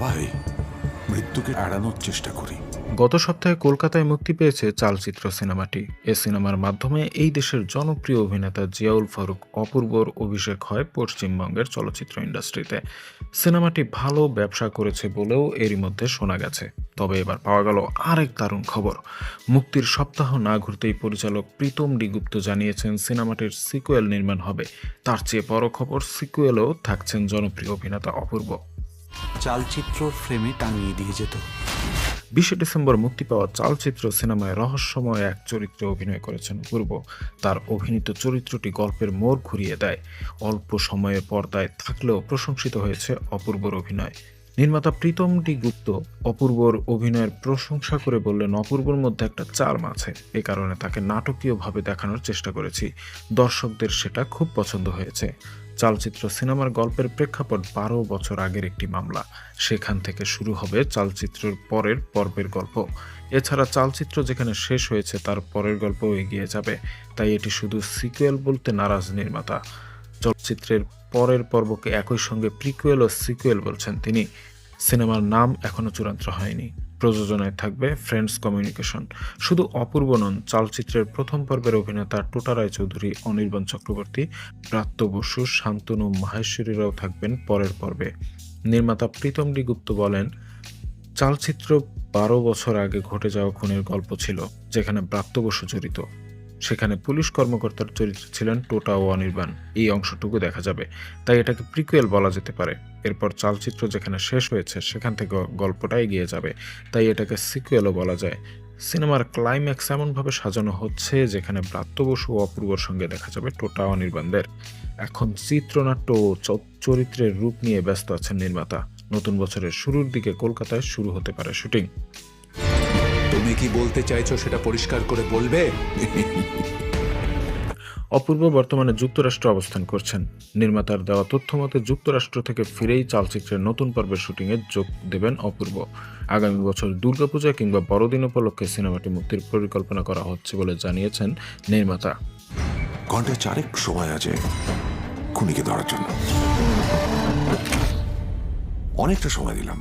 সবাই মৃত্যুকে এড়ানোর চেষ্টা করি। গত সপ্তাহে কলকাতায় মুক্তি পেয়েছে চালচিত্র সিনেমাটি। এ সিনেমার মাধ্যমে এই দেশের জনপ্রিয় অভিনেতা জিয়াউল ফারুক অপূর্বর অভিষেক হয় পশ্চিমবঙ্গের চলচ্চিত্র ইন্ডাস্ট্রিতে। সিনেমাটি ভালো ব্যবসা করেছে বলেও এরই মধ্যে শোনা গেছে। তবে এবার পাওয়া গেল আরেক দারুণ খবর। মুক্তির সপ্তাহ না ঘুরতেই পরিচালক প্রীতম ডি গুপ্ত জানিয়েছেন সিনেমাটির সিকুয়েল নির্মাণ হবে। তার চেয়ে বড় খবর, সিকুয়েলেও থাকছেন জনপ্রিয় অভিনেতা অপূর্ব। চালচিত্রর ফ্রেমে টাঙিয়ে দিয়ে যেত। 20 ডিসেম্বর মুক্তি পাওয়া চালচিত্র সিনেমায় রহস্যময় এক চরিত্রে অভিনয় করেছেন অপূর্ব। তার অভিনীত চরিত্রটি গল্পের মোড় ঘুরিয়ে দেয়। অল্প সময়ে পর্দায় থাকলেও প্রশংসিত হয়েছে অপূর্বর অভিনয়। নির্মাতা প্রীতম ডি গুপ্ত অপূর্বর অভিনয়ের প্রশংসা করে বললেন, অপূর্বর মধ্যে একটা চার্ম আছে, এ কারণে তাকে নাটকীয়ভাবে দেখানোর চেষ্টা করেছি। দর্শকদের সেটা খুব পছন্দ হয়েছে। চালচিত্র সিনেমার গল্পের প্রেক্ষাপট 12 বছর আগের একটি মামলা। সেখান থেকে শুরু হবে চালচিত্রের পরের পর্বের গল্প। এছাড়া চালচিত্র যেখানে শেষ হয়েছে তার পরের গল্পও এগিয়ে যাবে। তাই এটি শুধু সিকুয়েল বলতে নারাজ নির্মাতা। চলচ্চিত্রের পরের পর্বকে একই সঙ্গে প্রিকুয়েল ও সিকুয়েল বলছেন তিনি। সিনেমার নাম এখনো চূড়ান্ত হয়নি। প্রযোজনায় থাকবে ফ্রেন্ডস কমিউনিকেশন। শুধু অপূর্ব নন, চালচিত্রের প্রথম পর্বের অভিনেতা টোটা রায়চৌধুরী, অনির্বাণ চক্রবর্তী, ব্রাত্য বসু, শান্তনু মাহেশ্বরীরাও থাকবেন পরের পর্বে। নির্মাতা প্রীতম ডি গুপ্ত বলেন, চালচিত্র 12 বছর আগে ঘটে যাওয়া খুনের গল্প ছিল, যেখানে ব্রাত্য বসু জড়িত। সেখানে পুলিশ কর্মকর্তার চরিত্রে ছিলেন টোটা ও অনির্বাণ। এই অংশটুকু দেখা যাবে, তাই এটাকে প্রিকুয়েল বলা যেতে পারে। এরপর চালচিত্র যেখানে শেষ হয়েছে সেখান থেকে গল্পটা এগিয়ে যাবে, তাই এটাকে সিকুয়েলও বলা যায়। সিনেমার ক্লাইম্যাক্স এমনভাবে সাজানো হচ্ছে যেখানে ব্রাত্য বসু ও অপূর্বর সঙ্গে দেখা যাবে টোটা অনির্বাণদের। এখন চিত্রনাট্য ও চরিত্রের রূপ নিয়ে ব্যস্ত আছেন নির্মাতা। নতুন বছরের শুরুর দিকে কলকাতায় শুরু হতে পারে শুটিং। তুমি কি বলতে চাইছো সেটা পরিষ্কার করে বলবে? অপূর্ব বর্তমানে যুক্তরাষ্ট্রে অবস্থান করছেন। নির্মাতার দেওয়া তথ্য মতে যুক্তরাষ্ট্র থেকে ফিরেই চালচিত্রের নতুন পর্বের শুটিংয়ে যোগ দেবেন অপূর্ব। আগামী বছর দুর্গাপূজা কিংবা বড়দিন উপলক্ষে সিনেমাটি মুক্তির পরিকল্পনা করা হচ্ছে বলে জানিয়েছেন নির্মাতা। ঘন্টা 4 সময় আছে খুনিকে ধরার জন্য। অনেকটা সময় দিলাম।